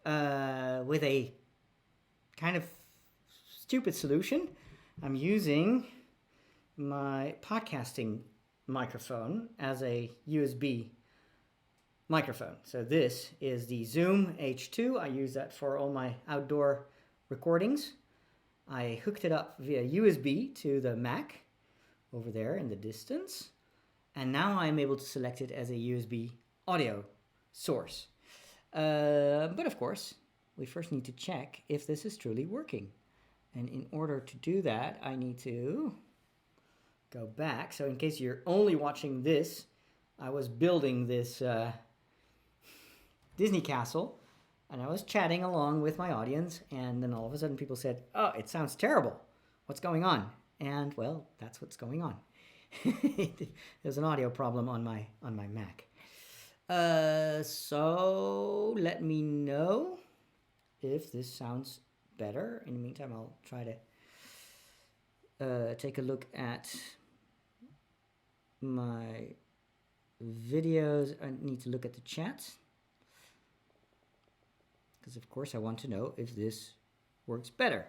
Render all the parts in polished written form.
with a kind of stupid solution. I'm using my podcasting microphone as a USB microphone. So this is the Zoom H2. I use that for all my outdoor recordings. I hooked it up via USB to the Mac over there in the distance. And now I'm able to select it as a USB audio source. But of course, we first need to check if this is truly working. And in order to do that, I need to go back. So in case you're only watching this, I was building this Disney castle, and I was chatting along with my audience, and then all of a sudden people said, "Oh, it sounds terrible. What's going on?" And well, that's what's going on. There's an audio problem on my Mac. So let me know if this sounds better. In the meantime, I'll try to take a look at my videos. I need to look at the chat, because of course I want to know if this works better.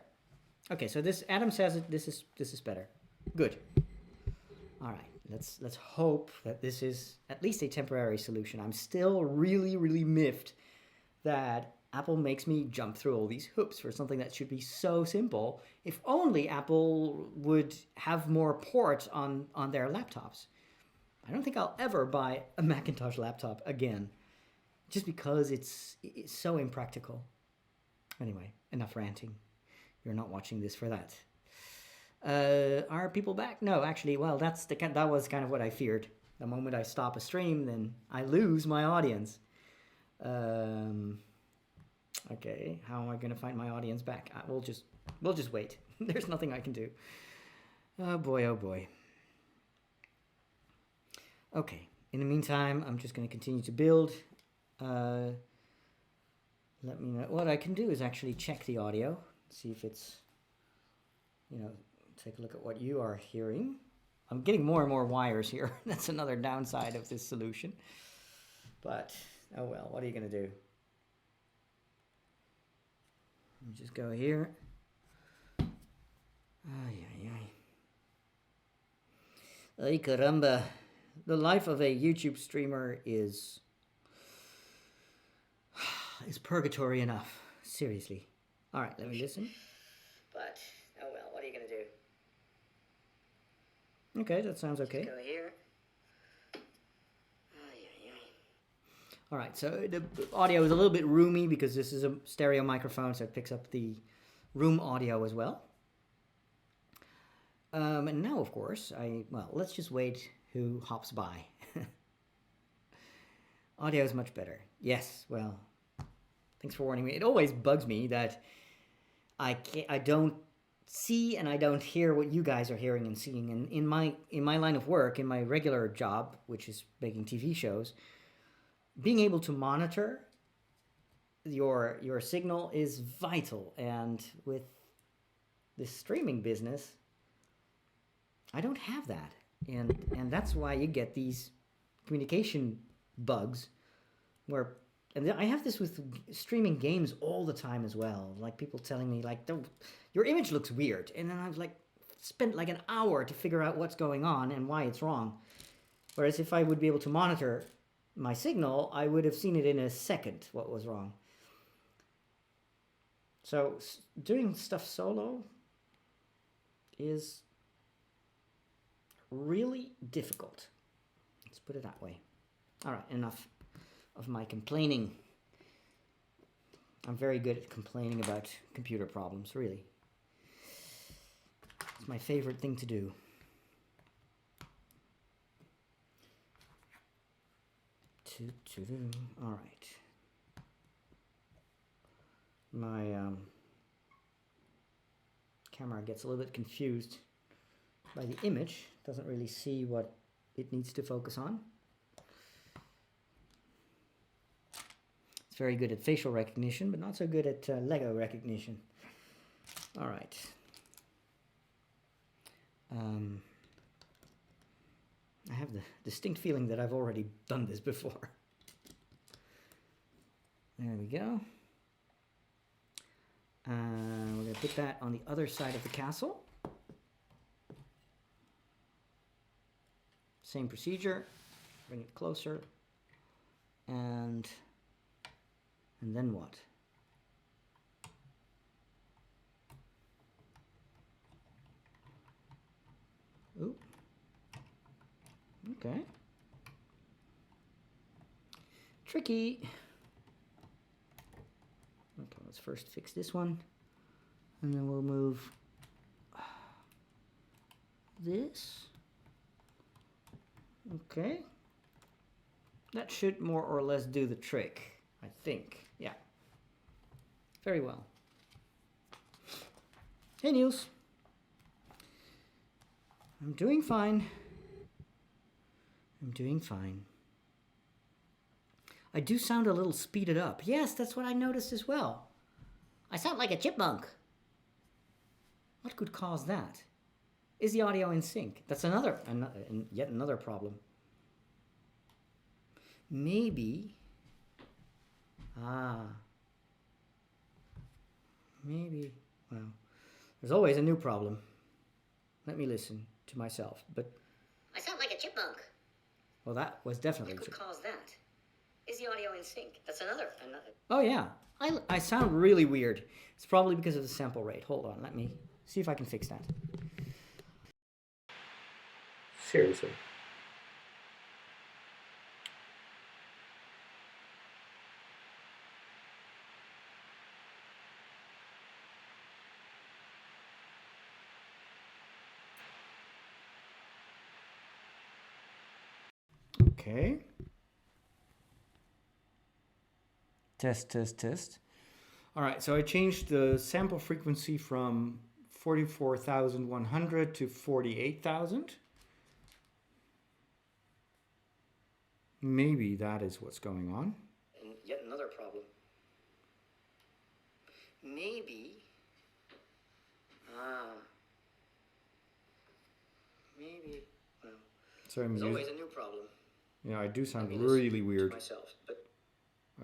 Okay, so this Adam says this is better. Good. All right, let's hope that this is at least a temporary solution. I'm still really miffed that Apple makes me jump through all these hoops for something that should be so simple. If only Apple would have more ports on their laptops. I don't think I'll ever buy a Macintosh laptop again, just because it's so impractical. Anyway, enough ranting. You're not watching this for that. Are people back? No, actually, well, that was kind of what I feared. The moment I stop a stream, then I lose my audience. Okay, how am I going to find my audience back? We'll just wait. There's nothing I can do. Oh boy, oh boy. Okay, in the meantime, I'm just going to continue to build. Let me know. What I can do is actually check the audio, see if it's, take a look at what you are hearing. I'm getting more and more wires here. That's another downside of this solution. But, oh well, what are you going to do? Let me just go here. Ay caramba. The life of a YouTube streamer is purgatory enough. Seriously. All right, let me listen. But, oh well, what are you going to do? Okay, that sounds okay. Just go here. All right, so the audio is a little bit roomy because this is a stereo microphone, so it picks up the room audio as well. And now, of course, let's just wait who hops by. Audio is much better. Yes, well, thanks for warning me. It always bugs me that I don't see and I don't hear what you guys are hearing and seeing. And in my line of work, in my regular job, which is making TV shows, being able to monitor your signal is vital. And with this streaming business, I don't have that. And that's why you get these communication bugs and I have this with streaming games all the time as well. Like people telling me like, your image looks weird. And then I've spent like an hour to figure out what's going on and why it's wrong. Whereas if I would be able to monitor my signal, I would have seen it in a second what was wrong. So doing stuff solo is really difficult. Let's put it that way. All right, enough of my complaining. I'm very good at complaining about computer problems, really. It's my favorite thing to do. All right. My camera gets a little bit confused by the image. Doesn't really see what it needs to focus on. It's very good at facial recognition, but not so good at Lego recognition. All right. I have the distinct feeling that I've already done this before. There we go. We're going to put that on the other side of the castle. Same procedure. Bring it closer. And then what? Oop. Okay. Tricky. Okay, let's first fix this one. And then we'll move this. Okay. That should more or less do the trick, I think. Yeah. Very well. Hey, Niels. I'm doing fine. I'm doing fine. I do sound a little speeded up. Yes, that's what I noticed as well. I sound like a chipmunk. What could cause that? Is the audio in sync? That's yet another problem. Maybe. Maybe. Well, there's always a new problem. Let me listen to myself. But I sound like a chipmunk. Well, that was definitely. What could cause that? Is the audio in sync? That's another. Oh yeah, I sound really weird. It's probably because of the sample rate. Hold on, let me see if I can fix that. Seriously. Okay. Test. All right, so I changed the sample frequency from 44,100 to 48,000. Maybe that is what's going on. And yet another problem. Maybe. Maybe. Well, So there's always a new problem. Yeah, I do sound really weird. Myself, but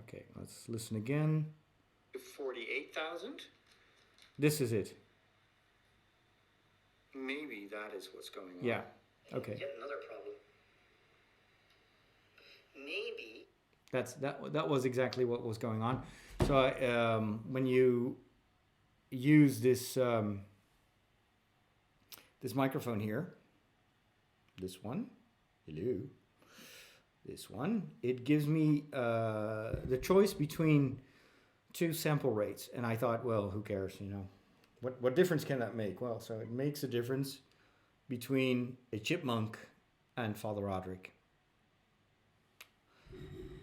okay, let's listen again. 48,000? This is it. Maybe that is what's going on. Yeah. Okay. Yet another problem. Maybe. That was exactly what was going on. So when you use this this microphone here, this one, hello, this one, it gives me the choice between two sample rates, and I thought, well, who cares, you know, what difference can that make? Well, so it makes a difference between a chipmunk and Father Roderick.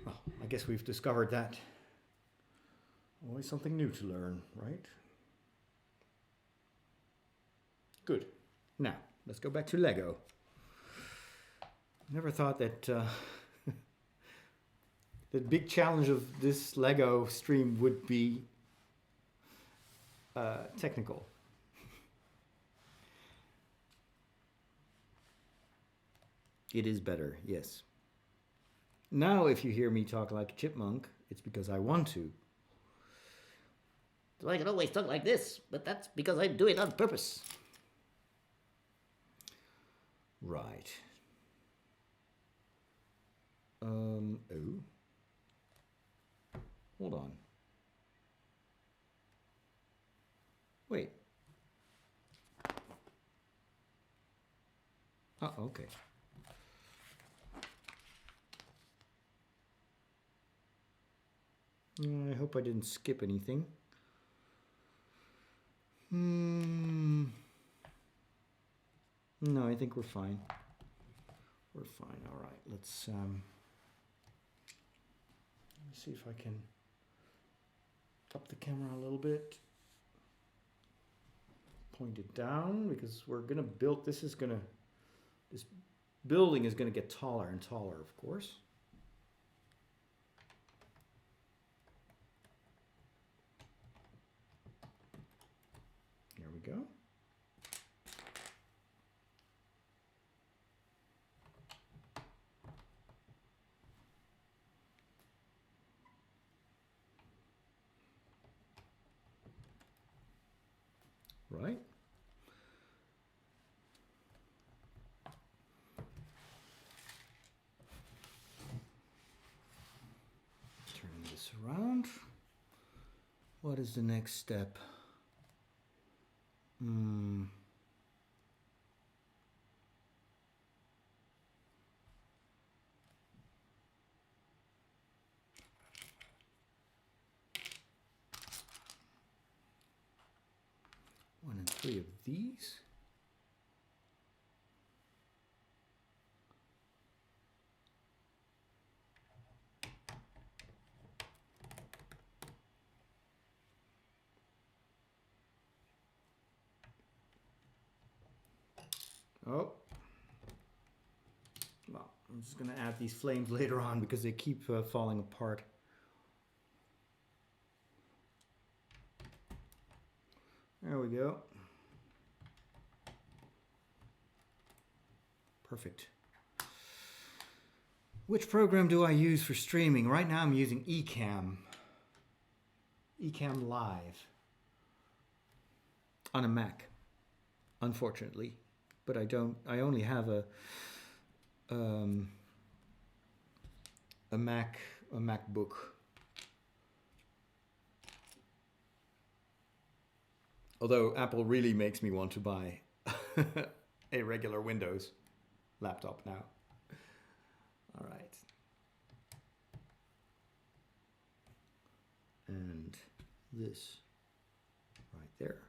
Well, I guess we've discovered that. Always something new to learn, right? Good. Now, let's go back to Lego. Never thought that the big challenge of this Lego stream would be technical. It is better, yes. Now, if you hear me talk like a chipmunk, it's because I want to. So I can always talk like this, but that's because I do it on purpose. Right. Oh. Hold on. Wait. Oh, okay. I hope I didn't skip anything. No, I think we're fine. We're fine. All right. Let's see if I can up the camera a little bit. Point it down because we're gonna build. This building is gonna get taller and taller, of course. There we go. right? Turning this around. What is the next step? One and three of these. Oh. Well, I'm just going to add these flames later on because they keep falling apart. There we go. Perfect. Which program do I use for streaming? Right now I'm using Ecamm. Ecamm Live. On a Mac, unfortunately. But I only have a MacBook. Although Apple really makes me want to buy a regular Windows laptop now. All right. And this right there.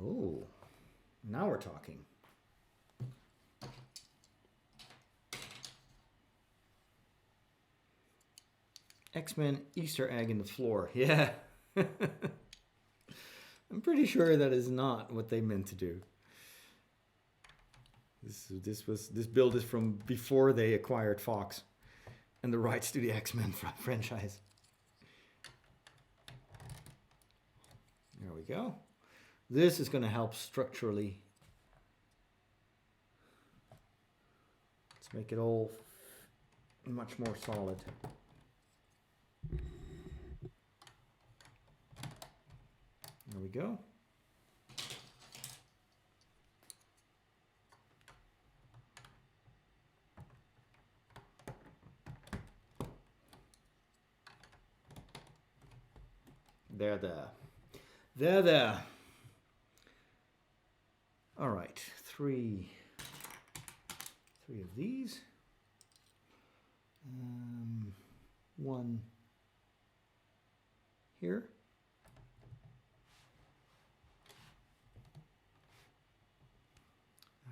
Oh, now we're talking. X-Men Easter egg in the floor. Yeah. I'm pretty sure that is not what they meant to do. This build is from before they acquired Fox and the rights to the X-Men franchise. There we go. This is going to help structurally. Let's make it all much more solid. There we go. There. All right, three of these. One here.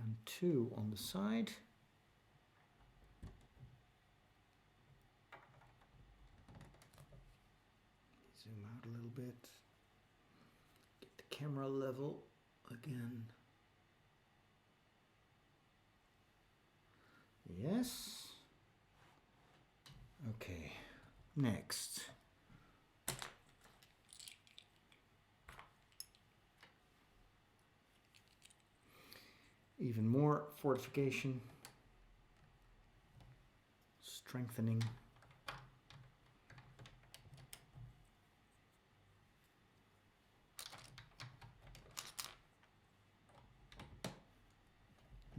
And two on the side. Zoom out a little bit. Get the camera level again. Yes. Okay. Next. Even more fortification. Strengthening.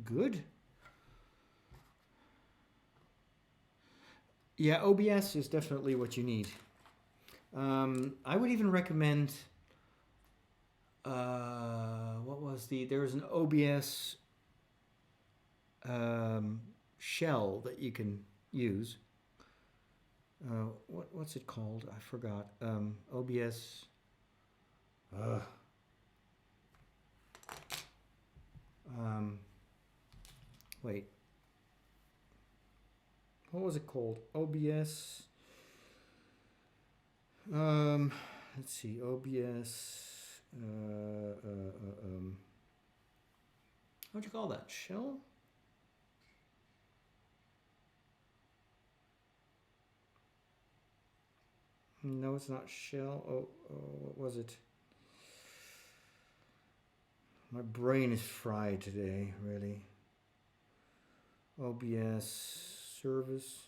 Good. Yeah, OBS is definitely what you need. I would even recommend, there was an OBS shell that you can use. What's it called? I forgot. OBS. Wait. What was it called? OBS. Let's see. OBS. How'd you call that? Shell? No, it's not shell. Oh, what was it? My brain is fried today, really. OBS service.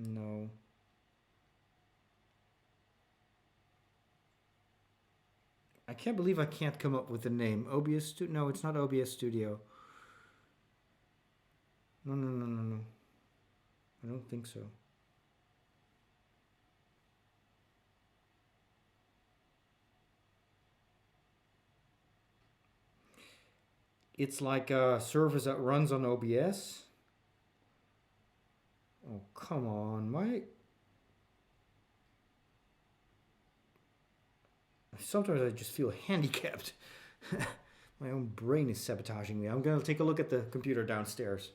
No. I can't believe I can't come up with a name. OBS Studio? No, it's not OBS Studio. No, no, no, no, no. I don't think so. It's like a service that runs on OBS. Oh, come on. Sometimes I just feel handicapped. My own brain is sabotaging me. I'm going to take a look at the computer downstairs.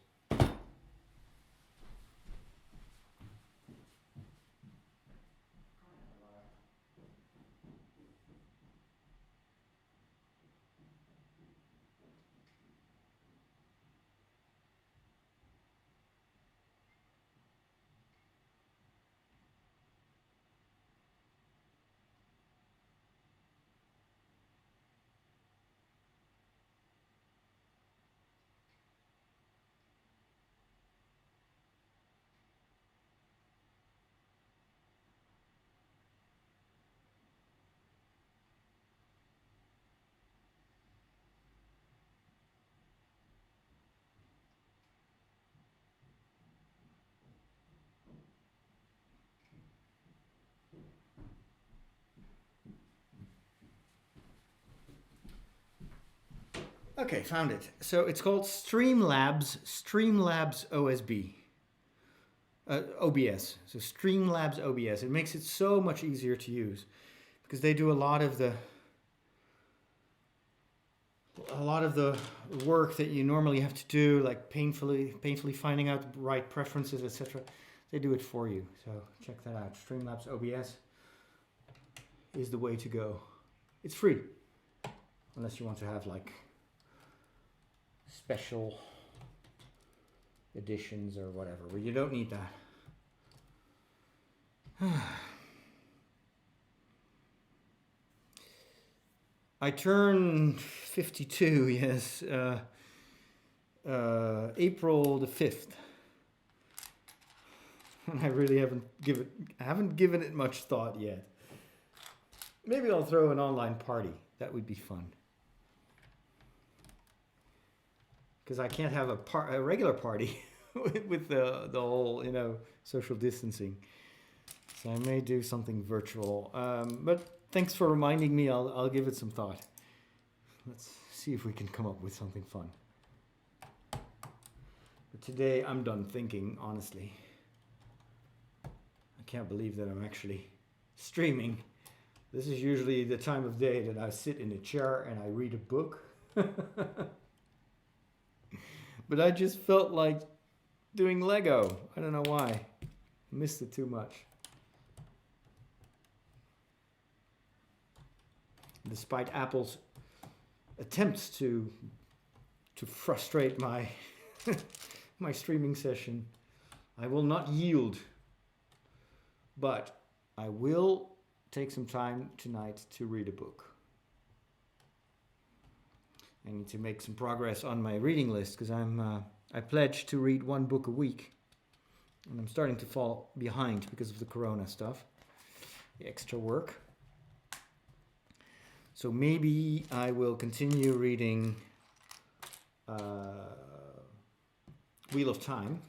Okay, found it. So it's called Streamlabs OSB. OBS. So Streamlabs OBS. It makes it so much easier to use because they do a lot of the work that you normally have to do, like painfully finding out the right preferences, etc. They do it for you. So check that out. Streamlabs OBS is the way to go. It's free, unless you want to have like special editions or whatever, but you don't need that. I turn 52, yes, April the 5th. And I really haven't given it much thought yet. Maybe I'll throw an online party. That would be fun. Because I can't have a regular party with the whole, social distancing. So I may do something virtual. But thanks for reminding me. I'll give it some thought. Let's see if we can come up with something fun. But today I'm done thinking, honestly. I can't believe that I'm actually streaming. This is usually the time of day that I sit in a chair and I read a book. But I just felt like doing Lego. I don't know why. I missed it too much. Despite Apple's attempts to frustrate my my streaming session, I will not yield. But I will take some time tonight to read a book. I need to make some progress on my reading list because I pledged to read one book a week, and I'm starting to fall behind because of the Corona stuff, the extra work. So maybe I will continue reading Wheel of Time,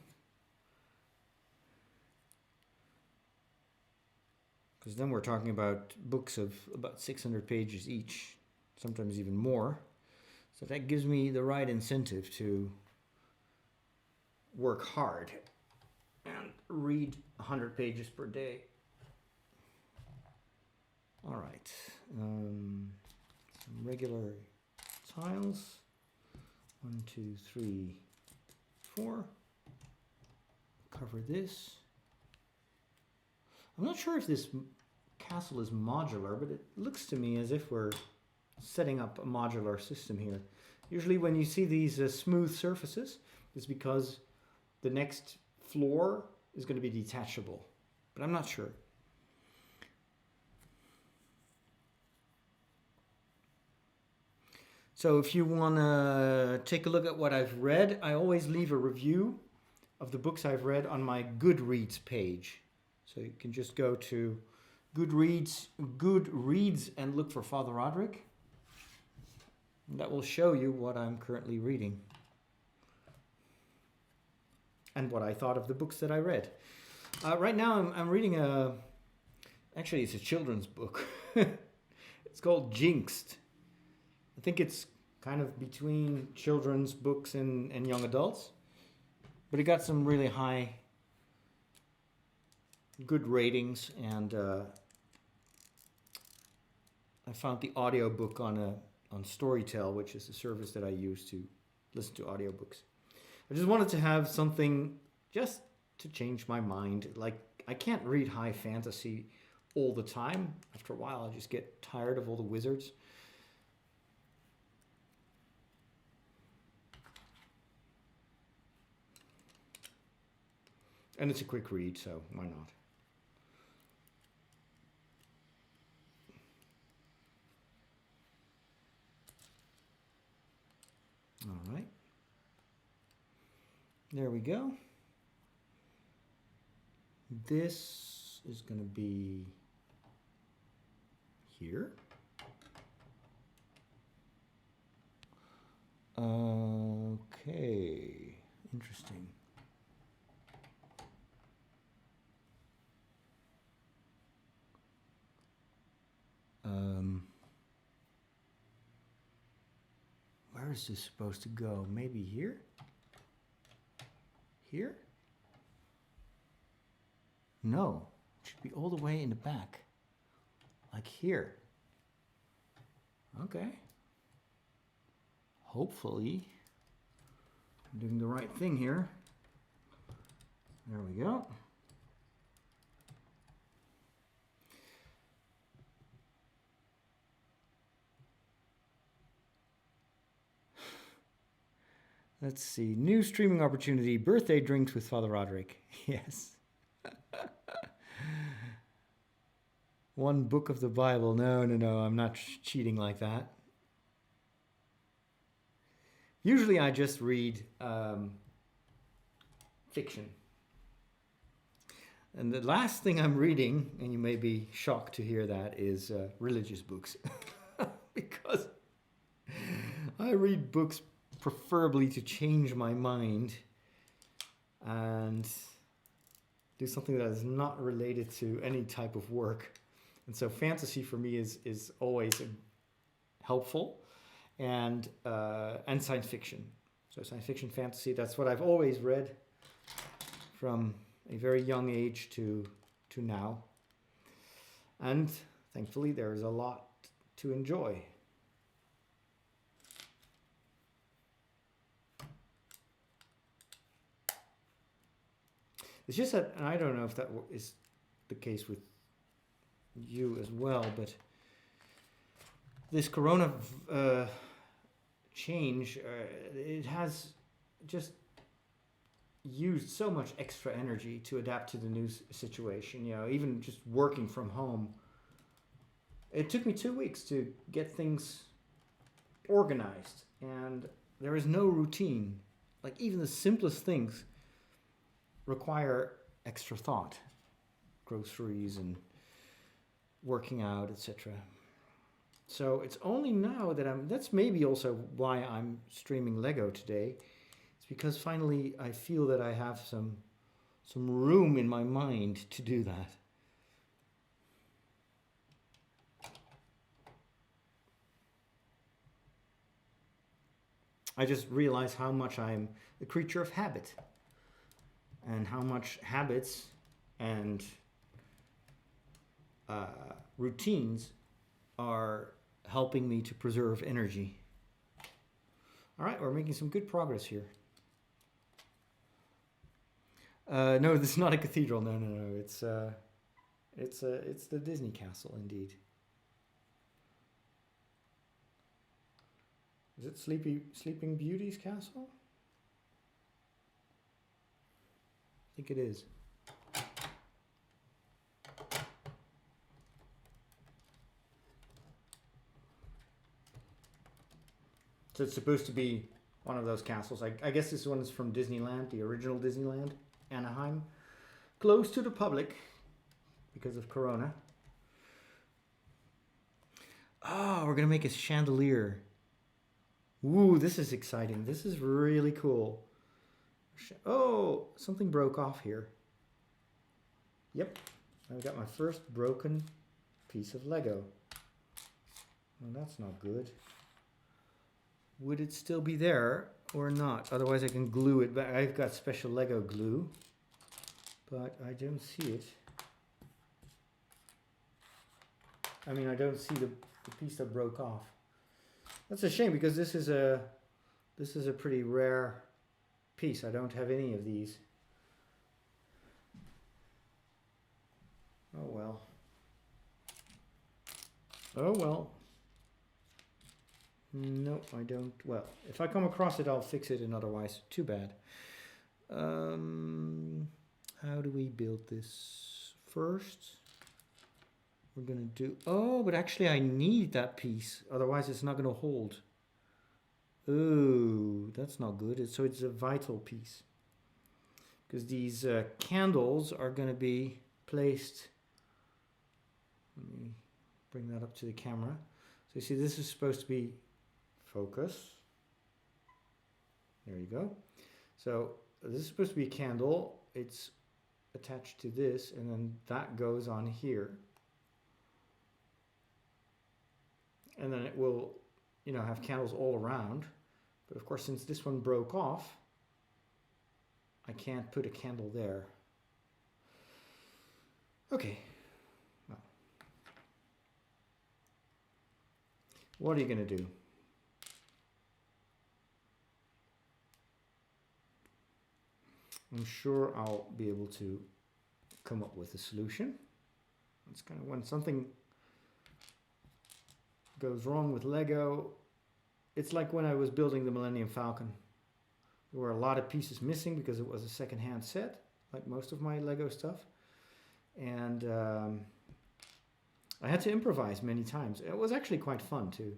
because then we're talking about books of about 600 pages each, sometimes even more. So that gives me the right incentive to work hard and read 100 pages per day. All right. Some regular tiles. 1, 2, 3, 4. Cover this. I'm not sure if this castle is modular, but it looks to me as if we're setting up a modular system here. Usually when you see these smooth surfaces, it's because the next floor is going to be detachable, but I'm not sure. So if you want to take a look at what I've read, I always leave a review of the books I've read on my Goodreads page. So you can just go to Goodreads and look for Father Roderick. And that will show you what I'm currently reading. And what I thought of the books that I read. Right now I'm reading actually it's a children's book. It's called Jinxed. I think it's kind of between children's books and young adults. But it got some really good ratings, and I found the audiobook on Storytel, which is the service that I use to listen to audiobooks. I just wanted to have something just to change my mind. Like, I can't read high fantasy all the time. After a while, I just get tired of all the wizards. And it's a quick read, so why not? All right. There we go. This is going to be here. Okay, interesting. Where is this supposed to go? Maybe here? Here? No, it should be all the way in the back. Like here. Okay. Hopefully, I'm doing the right thing here. There we go. Let's see. New streaming opportunity. Birthday drinks with Father Roderick. Yes. One book of the Bible. No. I'm not cheating like that. Usually I just read fiction. And the last thing I'm reading, and you may be shocked to hear that, is religious books. Because I read books preferably to change my mind and do something that is not related to any type of work. And so fantasy for me is always helpful, and science fiction. So science fiction, fantasy, that's what I've always read from a very young age to now. And thankfully there is a lot to enjoy. It's just that, and I don't know if that is the case with you as well, but this corona change, it has just used so much extra energy to adapt to the new situation. You know, even just working from home, it took me 2 weeks to get things organized, and there is no routine. Like, even the simplest things require extra thought, groceries and working out, etc. So it's only now that that's maybe also why I'm streaming Lego today. It's because finally I feel that I have some room in my mind to do that. I just realize how much I'm a creature of habit, and how much habits and routines are helping me to preserve energy. All right, we're making some good progress here. No, this is not a cathedral. No. It's the Disney castle, indeed. Is it Sleeping Beauty's castle? I think it is. So it's supposed to be one of those castles. I guess this one is from Disneyland, the original Disneyland, Anaheim. Closed to the public because of Corona. Oh, we're going to make a chandelier. Ooh, this is exciting. This is really cool. Oh, something broke off here. Yep, I've got my first broken piece of Lego. Well, that's not good. Would it still be there or not? Otherwise I can glue it back. I've got special Lego glue, but I don't see it. I mean, I don't see the piece that broke off. That's a shame because this is a pretty rare piece. I don't have any of these. Oh well. Oh well. No, I don't. Well, if I come across it, I'll fix it, and otherwise, too bad. How do we build this? First, we're gonna do... Oh, but actually I need that piece. Otherwise, it's not gonna hold. Oh, that's not good. So it's a vital piece. Because these candles are gonna be placed... Let me bring that up to the camera. So you see, this is supposed to be focus. There you go. So this is supposed to be a candle. It's attached to this, and then that goes on here. And then it will, you know, have candles all around. But of course, since this one broke off, I can't put a candle there. Okay. Well, what are you going to do? I'm sure I'll be able to come up with a solution. It's kind of when something goes wrong with Lego. It's like when I was building the Millennium Falcon. There were a lot of pieces missing because it was a second-hand set, like most of my Lego stuff. And I had to improvise many times. It was actually quite fun to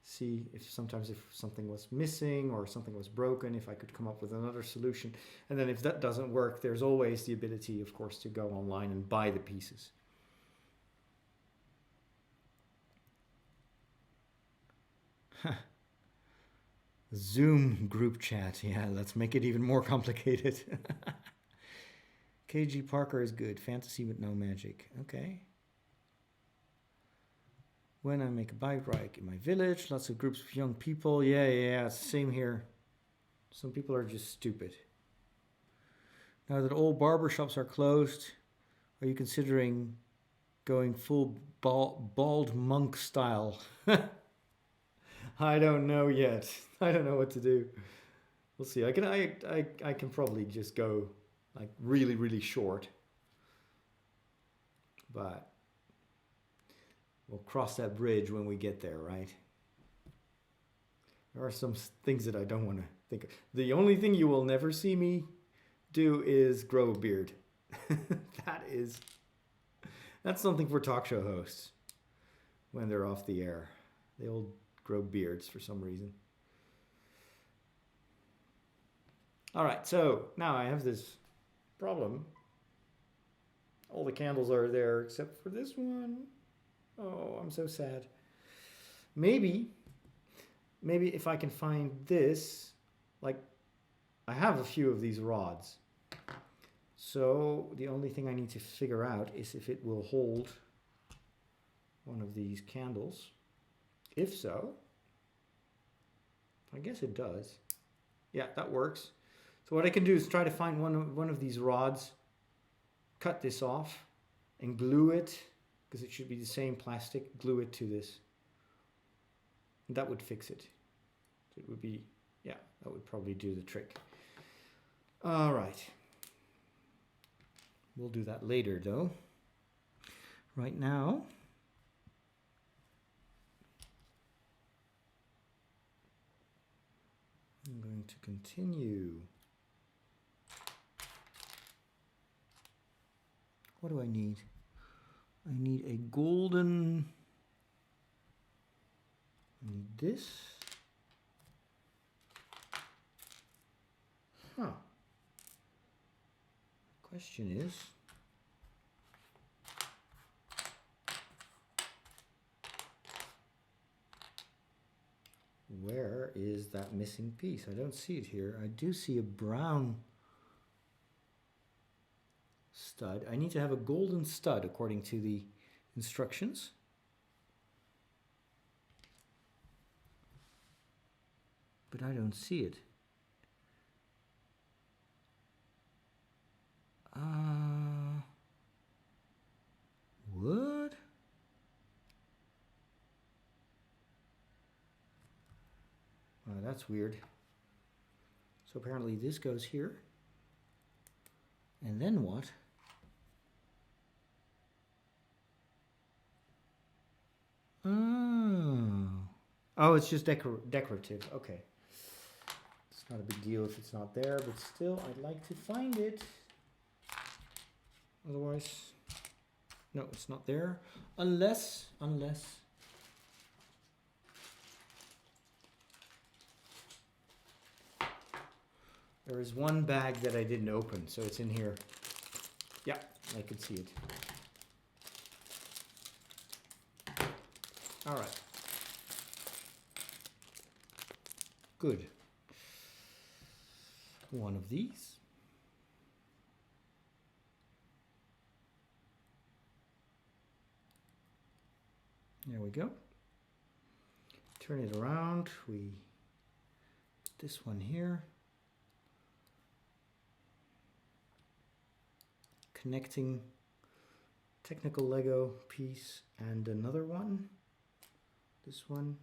see if something was missing or something was broken, if I could come up with another solution. And then if that doesn't work, there's always the ability, of course, to go online and buy the pieces. Zoom group chat. Yeah, let's make it even more complicated. KG Parker is good. Fantasy with no magic. Okay. When I make a bike ride in my village, lots of groups of young people. Yeah, same here. Some people are just stupid. Now that all barbershops are closed, are you considering going full bald monk style? I don't know yet. I don't know what to do. We'll see. I can probably just go like really short. But we'll cross that bridge when we get there, right? There are some things that I don't want to think of. The only thing you will never see me do is grow a beard. That's something for talk show hosts when they're off the air. They'll grow beards for some reason. All right, so now I have this problem. All the candles are there except for this one. Oh, I'm so sad. Maybe if I can find this, like I have a few of these rods. So the only thing I need to figure out is if it will hold one of these candles. If so, I guess it does. Yeah, that works. So what I can do is try to find one of these rods, cut this off, and glue it, because it should be the same plastic, glue it to this. That would fix it. So it would be, yeah, that would probably do the trick. All right. We'll do that later, though. Right now, I'm going to continue. What do I need? I need a golden... I need this. Huh. Question is, where is that missing piece? I don't see it here. I do see a brown stud. I need to have a golden stud according to the instructions. But I don't see it. What? That's weird. So apparently this goes here. And then what? Oh, it's just decorative. Okay. It's not a big deal if it's not there, but still, I'd like to find it. Otherwise, no, it's not there. Unless. There is one bag that I didn't open, so it's in here. Yeah, I can see it. All right. Good. One of these. There we go. Turn it around. We put this one here. Connecting technical Lego piece and another one. This one.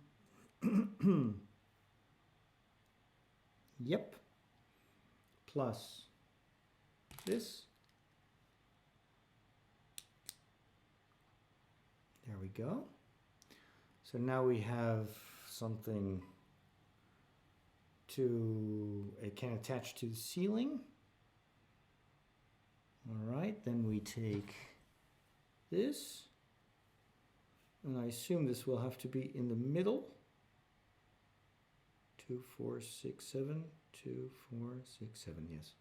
Yep. Plus this. There we go. So now we have something it can attach to the ceiling. All right, then we take this, and I assume this will have to be in the middle. 2, 4, 6, 7, 2, 4, 6, 7, yes.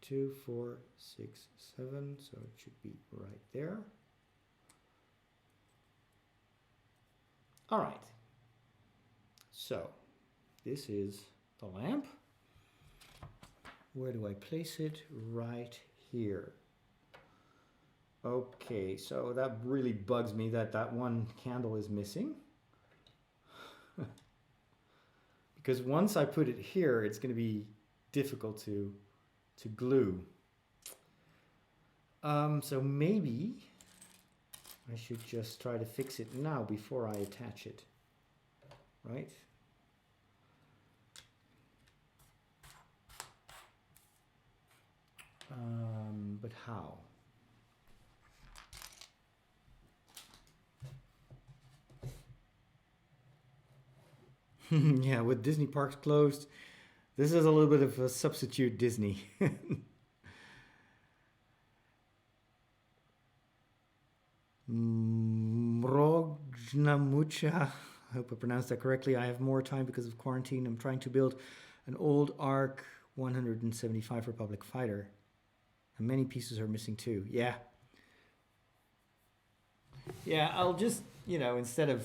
2, 4, 6, 7, so it should be right there. All right, so this is the lamp. Where do I place it? Right here. Okay, so that really bugs me that one candle is missing. Because once I put it here, it's going to be difficult to glue. So maybe I should just try to fix it now before I attach it, right? But how? Yeah, with Disney parks closed, this is a little bit of a substitute Disney. Mrognamucha, I hope I pronounced that correctly. I have more time because of quarantine. I'm trying to build an old ARC 175 Republic fighter. And many pieces are missing too. Yeah. Yeah, I'll just, instead of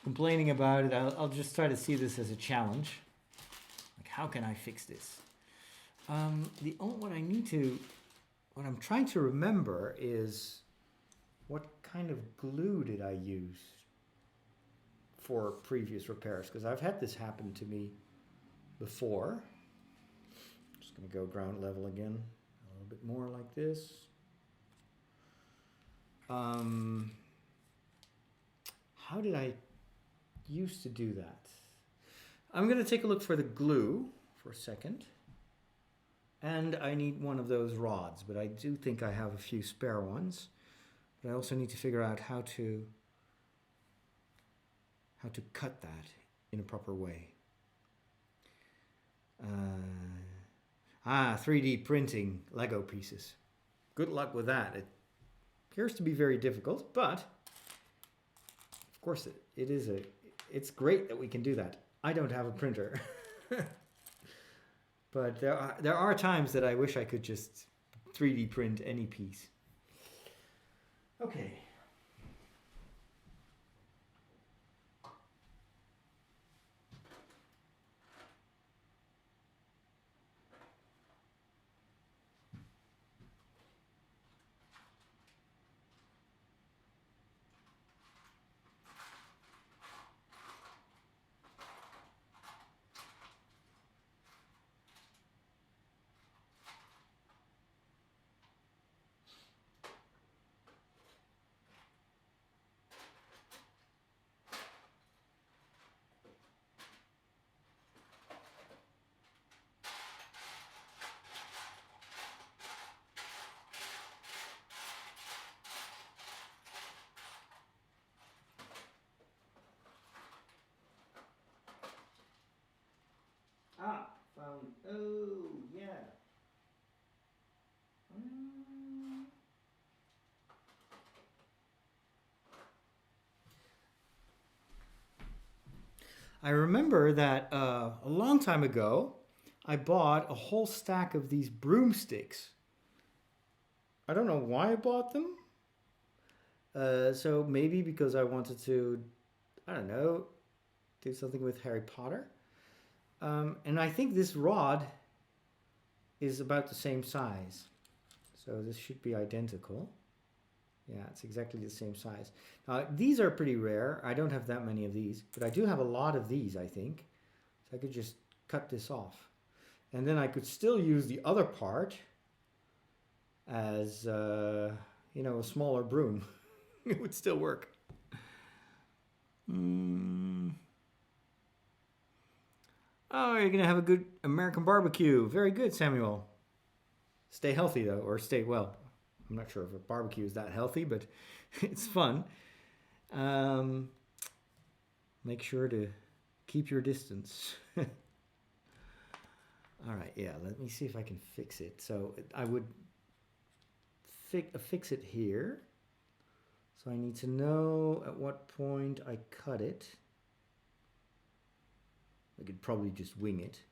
complaining about it, I'll just try to see this as a challenge. Like, how can I fix this? What I'm trying to remember is what kind of glue did I use for previous repairs? Because I've had this happen to me before. Just going to go ground level again, a little bit more like this. How did I used to do that? I'm going to take a look for the glue for a second. And I need one of those rods, but I do think I have a few spare ones. But I also need to figure out how to cut that in a proper way. 3D printing Lego pieces. Good luck with that. It appears to be very difficult, but of course it's great that we can do that. I don't have a printer. But there are times that I wish I could just 3D print any piece. Okay. Ah, found. Oh, yeah. I remember that a long time ago, I bought a whole stack of these broomsticks. I don't know why I bought them. So maybe because I wanted to, I don't know, do something with Harry Potter. And I think this rod is about the same size. So this should be identical. Yeah, it's exactly the same size. These are pretty rare. I don't have that many of these, but I do have a lot of these, I think. So I could just cut this off. And then I could still use the other part as, you know, a smaller broom. It would still work. Oh, you're going to have a good American barbecue. Very good, Samuel. Stay healthy, though, or stay well. I'm not sure if a barbecue is that healthy, but it's fun. Make sure to keep your distance. All right, yeah, let me see if I can fix it. So I would fix it here. So I need to know at what point I cut it. I could probably just wing it.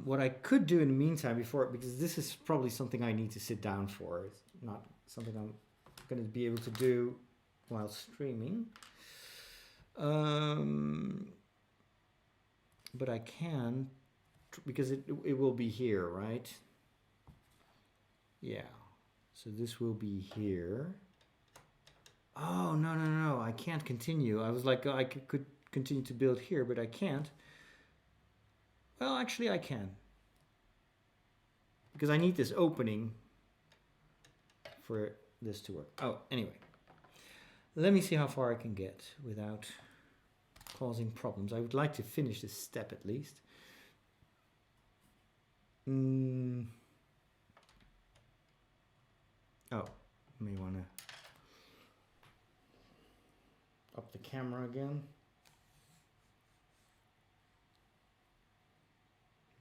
What I could do in the meantime because this is probably something I need to sit down for. It's not something I'm going to be able to do while streaming. But I can, because it will be here, right? Yeah. So this will be here. Oh, no. I can't continue. I was like, I could continue to build here, but I can't. Well, actually I can. Because I need this opening for this to work. Oh, anyway. Let me see how far I can get without causing problems. I would like to finish this step at least. Oh, may want to up the camera again.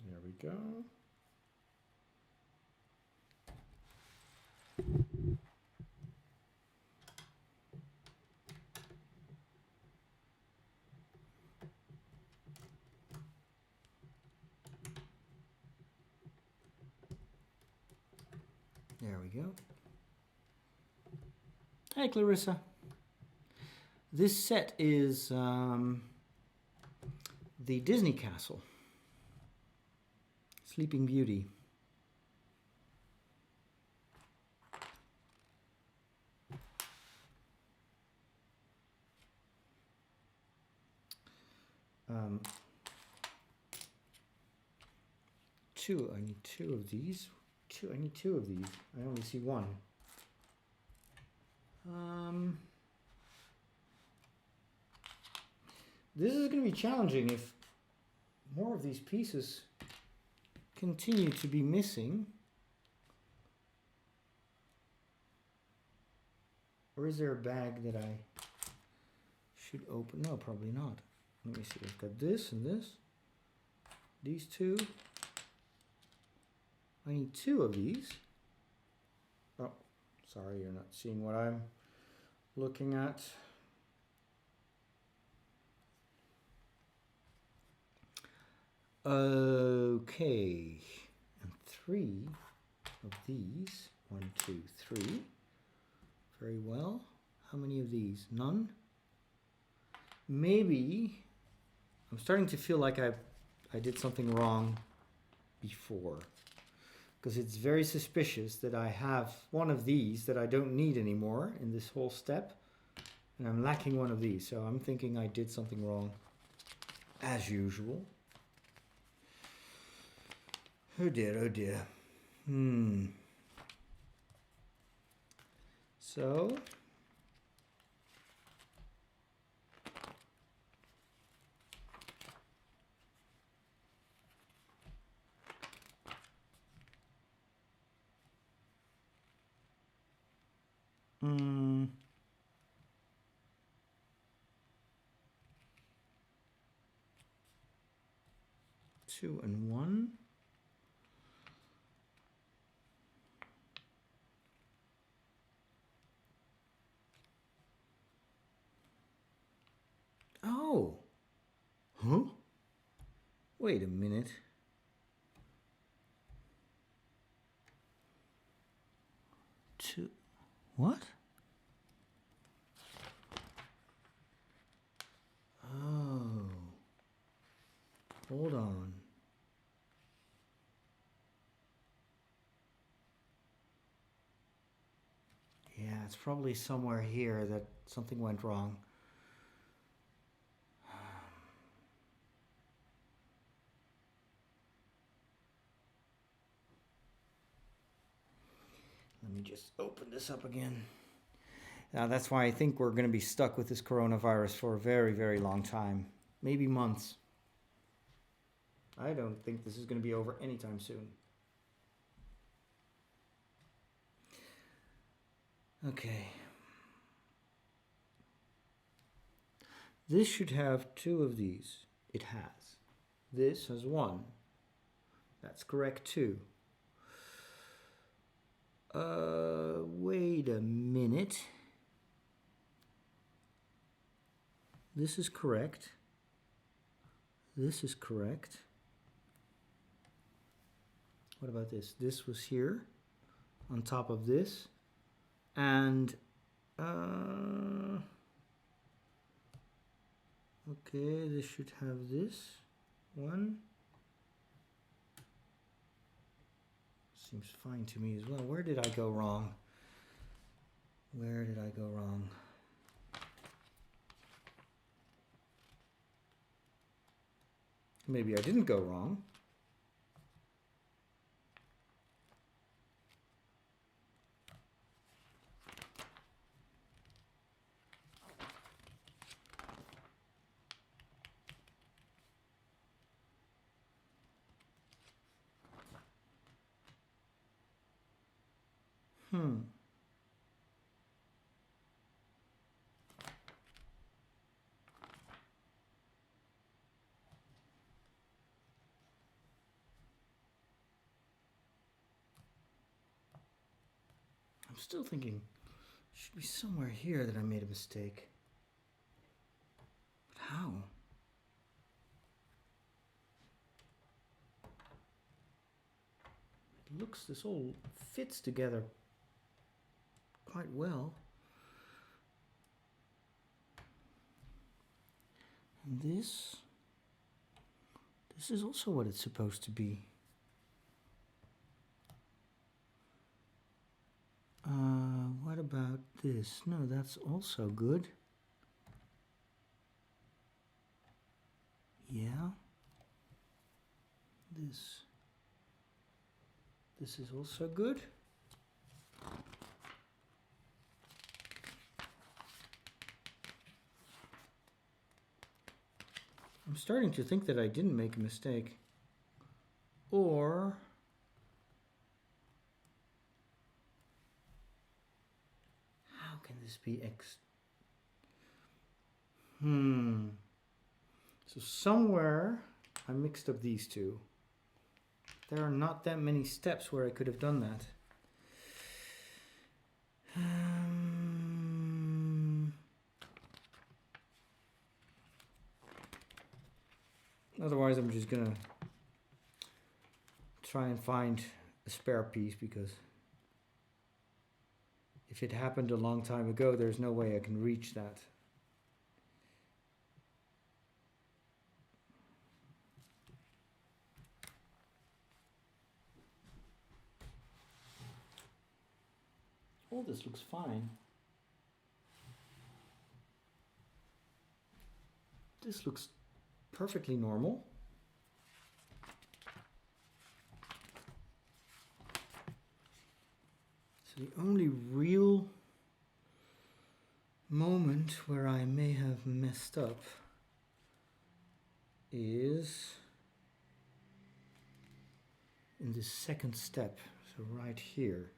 There we go. There we go. Hi, Clarissa. This set is the Disney Castle. Sleeping Beauty. I need two of these. I need two of these. I only see one. This is going to be challenging if more of these pieces continue to be missing. Or is there a bag that I should open? No, probably not. Let me see. I've got this and this. These two. I need two of these. Oh, sorry, you're not seeing what I'm looking at. Okay. And 3 of these. 1, 2, 3. Very well. How many of these? None? Maybe I'm starting to feel like I did something wrong before. Because it's very suspicious that I have one of these that I don't need anymore in this whole step. And I'm lacking one of these. So I'm thinking I did something wrong as usual. Oh dear, oh dear. So Hmm. 2 and 1. Oh. Huh? Wait a minute. 2. What? Oh. Hold on. Yeah, it's probably somewhere here that something went wrong. Let me just open this up again. Now that's why I think we're going to be stuck with this coronavirus for a very, very long time. Maybe months. I don't think this is going to be over anytime soon. Okay. This should have 2 of these. It has. This has 1. That's correct too. Wait a minute. This is correct. This is correct. What about this? This was here on top of this. And okay, this should have this one. Seems fine to me as well. Where did I go wrong? Where did I go wrong? Maybe I didn't go wrong. I'm still thinking it should be somewhere here that I made a mistake. But how? It looks, this all fits together quite well. And this is also what it's supposed to be. What about this? No, that's also good. Yeah. This is also good. I'm starting to think that I didn't make a mistake. Or how can this be So somewhere I mixed up these two. There are not that many steps where I could have done that. Otherwise I'm just gonna try and find a spare piece, because if it happened a long time ago, there's no way I can reach that. All this looks fine. This looks perfectly normal. So the only real moment where I may have messed up is in the second step, so right here.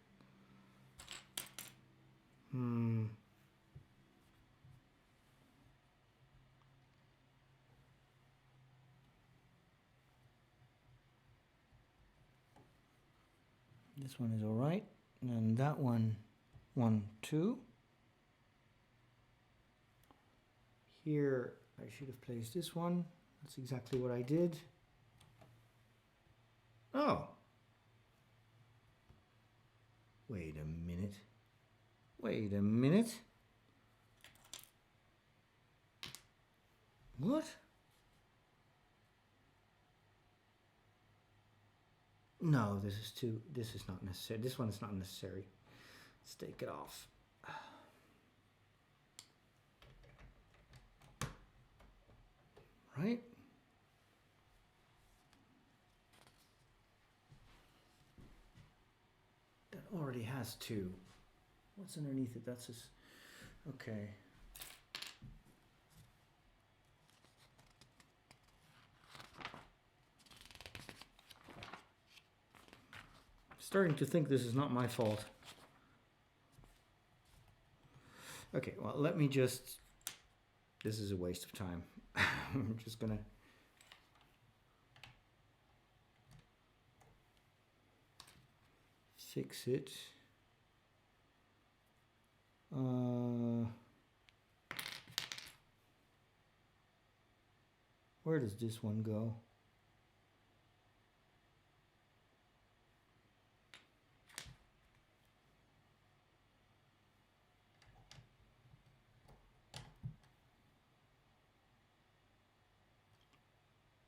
This one is all right, and that one, 1, 2. Here I should have placed this one. That's exactly what I did. Oh, wait a minute. Wait a minute. What? No, this is not necessary. This one is not necessary. Let's take it off. Right? That already has 2. What's underneath it? That's just, okay. Starting to think this is not my fault. Okay, well, let me just, this is a waste of time. I'm just gonna fix it. Where does this one go?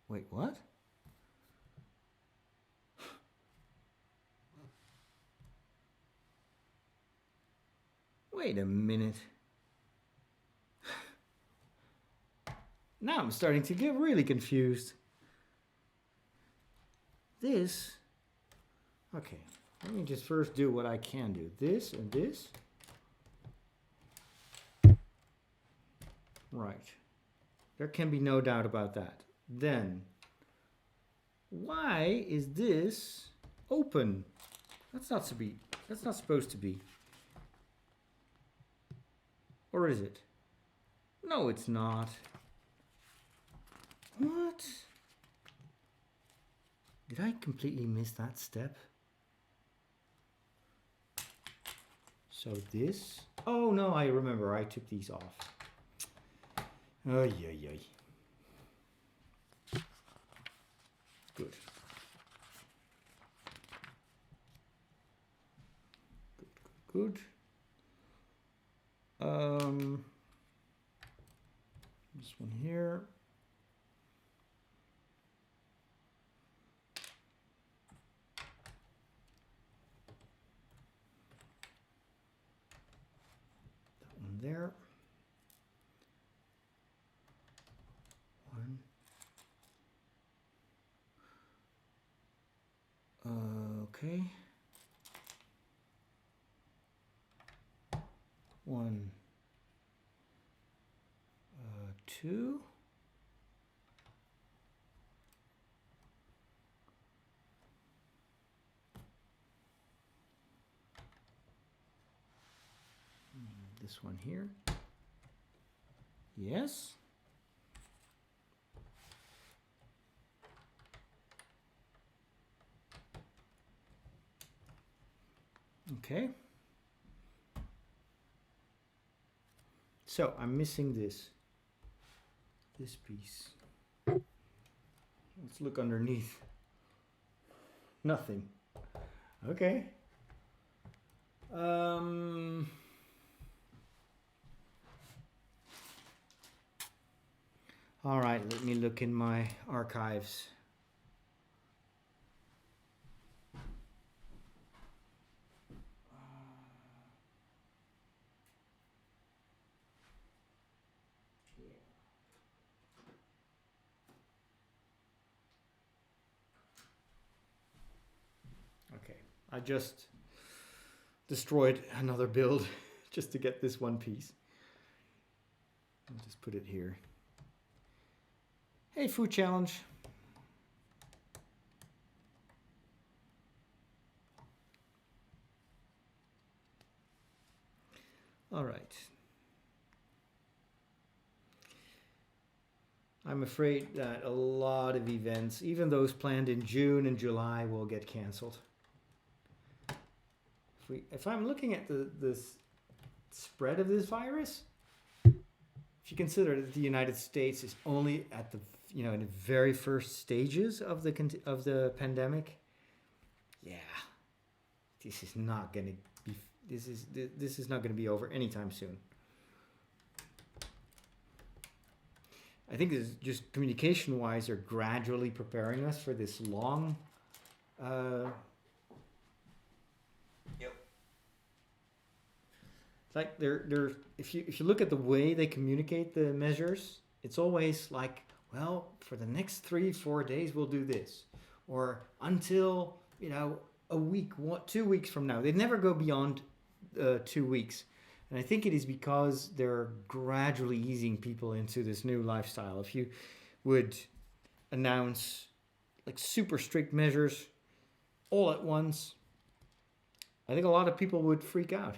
Wait, what? Wait a minute. Now I'm starting to get really confused. This, okay, let me just first do what I can do. This and this. Right. There can be no doubt about that. Then, why is this open? That's not supposed to be. Or is it? No, it's not. What? Did I completely miss that step? So this, oh no, I remember, I took these off. Oh, yeah. Good. Good. This one here. That one there. One. Okay. 1, 2. This one here. Yes. Okay. So I'm missing this piece. Let's look underneath. Nothing. Okay. All right, let me look in my archives. Okay, I just destroyed another build just to get this one piece. I'll just put it here. Hey, food challenge. All right. I'm afraid that a lot of events, even those planned in June and July, will get canceled. If I'm looking at this spread of this virus, if you consider that the United States is only at the in the very first stages of the pandemic, yeah, this is not going to be this is not going to be over anytime soon. I think it's just communication-wise, they're gradually preparing us for this long. Like they're if you look at the way they communicate the measures, it's always like, well, for the next 3-4 days we'll do this, or until a week, 2 weeks from now. They never go beyond 2 weeks, and I think it is because they're gradually easing people into this new lifestyle. If you would announce like super strict measures all at once, I think a lot of people would freak out.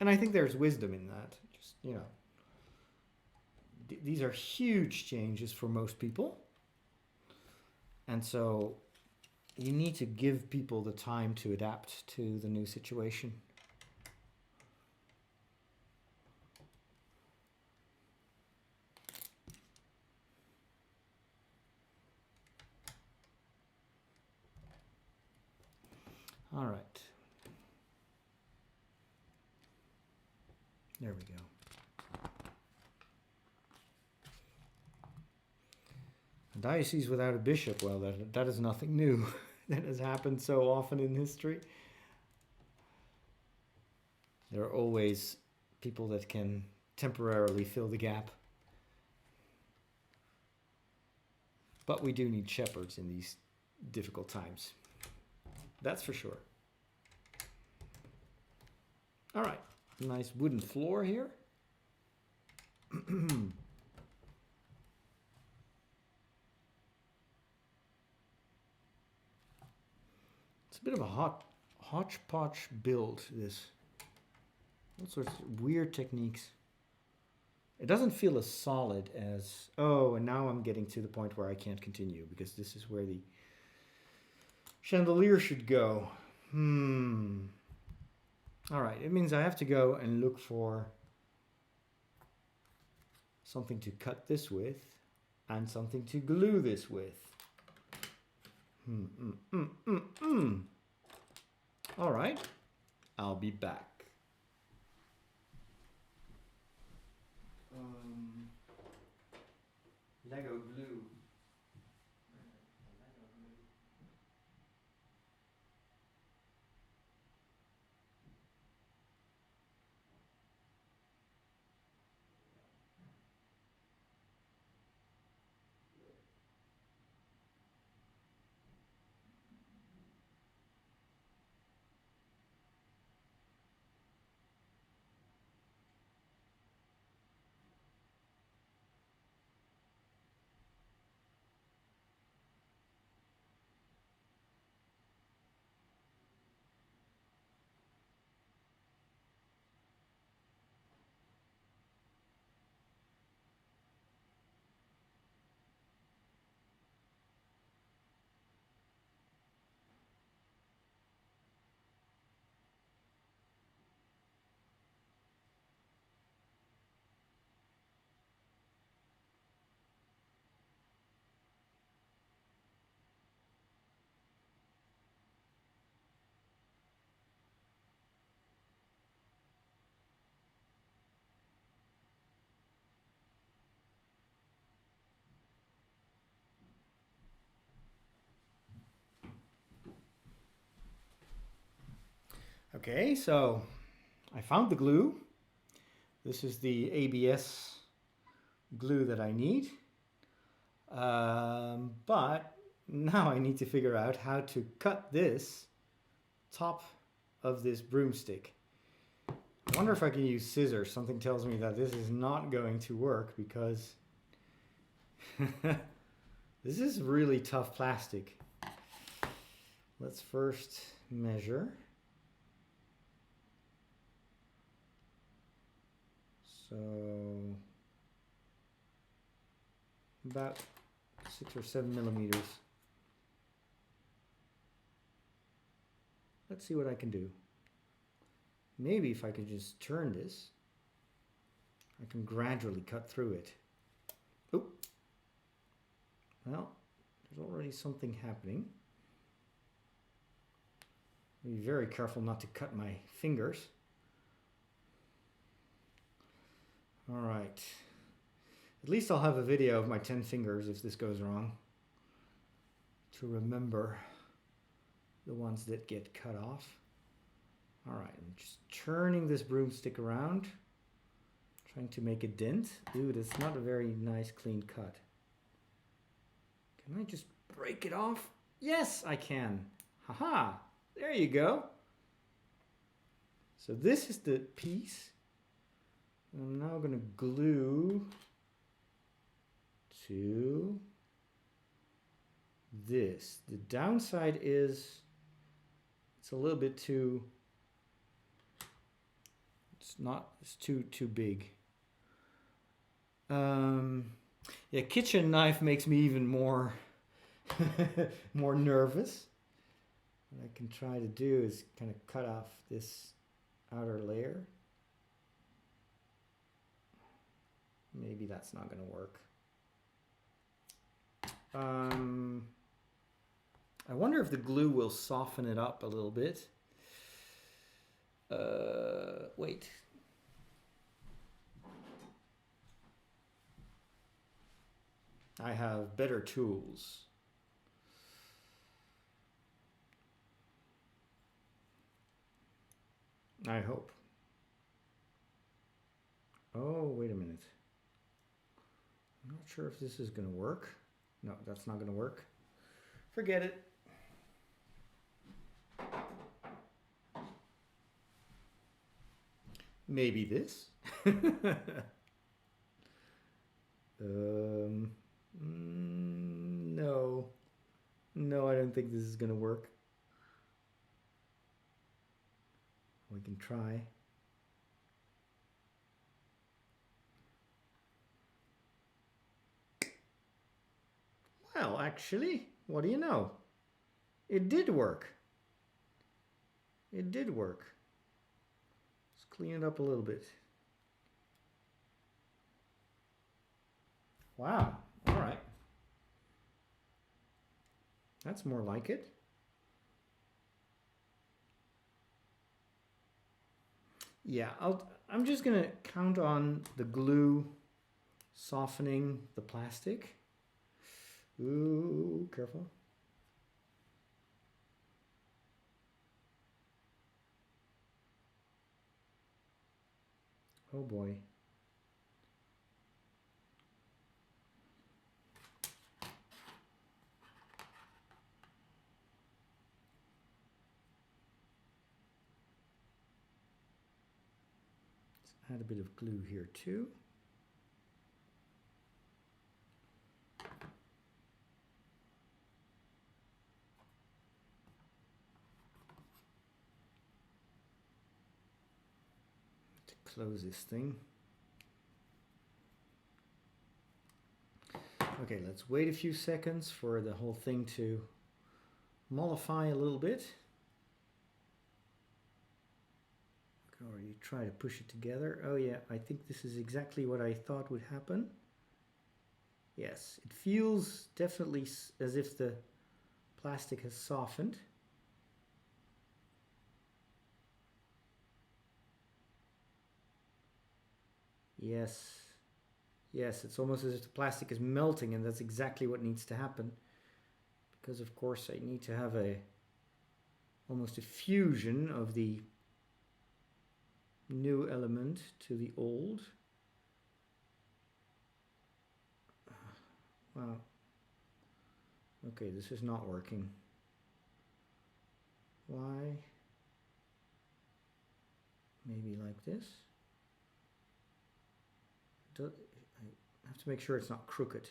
And I think there's wisdom in that. Just, these are huge changes for most people. And so you need to give people the time to adapt to the new situation. All right. There we go. A diocese without a bishop, well, that is nothing new. That has happened so often in history. There are always people that can temporarily fill the gap. But we do need shepherds in these difficult times. That's for sure. All right. Nice wooden floor here. It's a bit of a hodgepodge build, this. All sorts of weird techniques. It doesn't feel as solid as... Oh, and now I'm getting to the point where I can't continue, because this is where the chandelier should go. All right, it means I have to go and look for something to cut this with and something to glue this with. All right, I'll be back. Lego glue. Okay, so I found the glue. This is the ABS glue that I need. But now I need to figure out how to cut this top of this broomstick. I wonder if I can use scissors. Something tells me that this is not going to work because this is really tough plastic. Let's first measure. So about 6 or 7 millimeters. Let's see what I can do. Maybe if I could just turn this, I can gradually cut through it. Oh, well, there's already something happening. Be very careful not to cut my fingers. All right. At least I'll have a video of my 10 fingers if this goes wrong, to remember the ones that get cut off. All right, I'm just turning this broomstick around, trying to make a dent. Ooh, that's not a very nice clean cut. Can I just break it off? Yes, I can. Haha, there you go. So this is the piece. I'm now going to glue to this. The downside is it's a little bit too, it's too big. Yeah, kitchen knife makes me even more more nervous. What I can try to do is kind of cut off this outer layer. Maybe that's not going to work. I wonder if the glue will soften it up a little bit. Wait. I have better tools. I hope. Oh, wait a minute. I'm not sure if this is going to work. No, that's not going to work. Forget it. Maybe this. No. No, I don't think this is going to work. We can try. Well, actually, what do you know? It did work. It did work. Let's clean it up a little bit. Wow. All right. That's more like it. Yeah, I'm just going to count on the glue softening the plastic. Ooh, careful. Oh boy. Let's add a bit of glue here too. Close this thing. Okay, let's wait a few seconds for the whole thing to mollify a little bit. I can already try to push it together. Oh yeah, I think this is exactly what I thought would happen. Yes, it feels definitely as if the plastic has softened. Yes, yes, it's almost as if the plastic is melting, and that's exactly what needs to happen. Because of course I need to have almost a fusion of the new element to the old. Wow. Okay, this is not working. Why? Maybe like this. I have to make sure it's not crooked.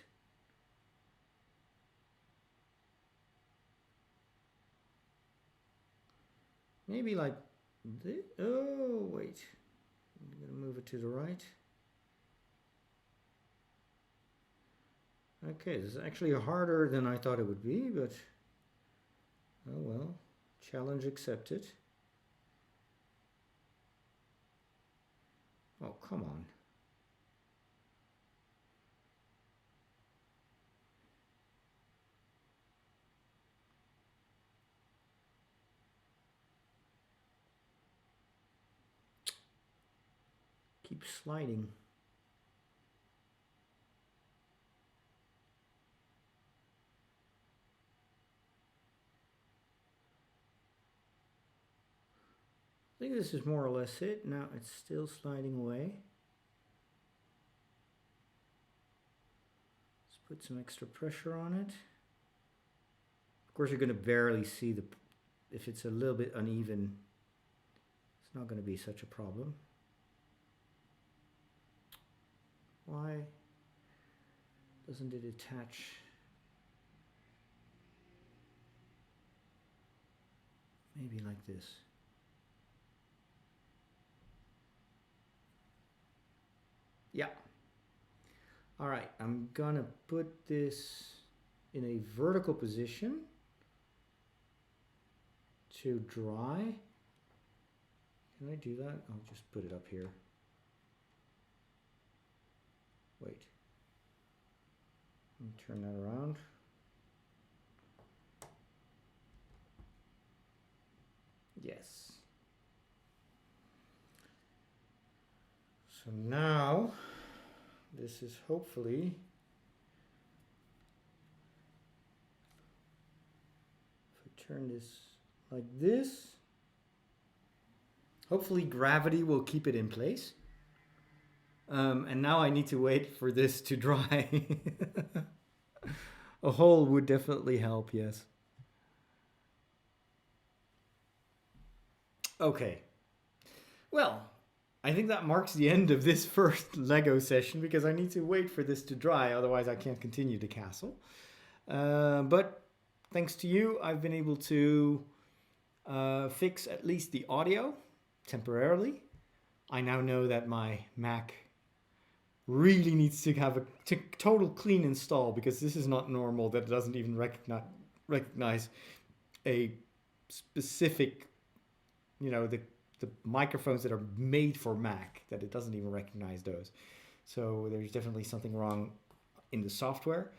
Maybe like this. Oh, wait. I'm going to move it to the right. Okay, this is actually harder than I thought it would be, but oh well. Challenge accepted. Oh, come on. Keep sliding. I think this is more or less it. Now it's still sliding away. Let's put some extra pressure on it. Of course, you're going to barely see if it's a little bit uneven. It's not going to be such a problem. Why doesn't it attach? Maybe like this. Yeah. All right, I'm gonna put this in a vertical position to dry. Can I do that? I'll just put it up here. Wait. Let me turn that around. Yes. So now, this is hopefully, if I turn this like this, hopefully gravity will keep it in place. And now I need to wait for this to dry. A hole would definitely help, yes. Okay. Well, I think that marks the end of this first Lego session because I need to wait for this to dry, otherwise I can't continue the castle. But thanks to you, I've been able to fix at least the audio temporarily. I now know that my Mac really needs to have a total clean install because this is not normal, that it doesn't even recognize a specific, you know, the microphones that are made for Mac, that it doesn't even recognize those. So there's definitely something wrong in the software.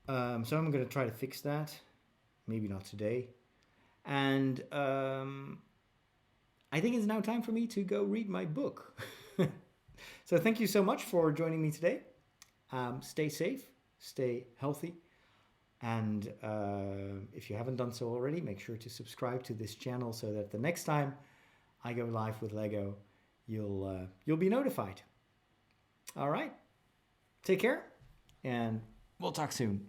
So I'm going to try to fix that. Maybe not today. And I think it's now time for me to go read my book. So thank you so much for joining me today. Stay safe, stay healthy. And if you haven't done so already, make sure to subscribe to this channel so that the next time I go live with Lego, you'll be notified. All right. Take care, and we'll talk soon.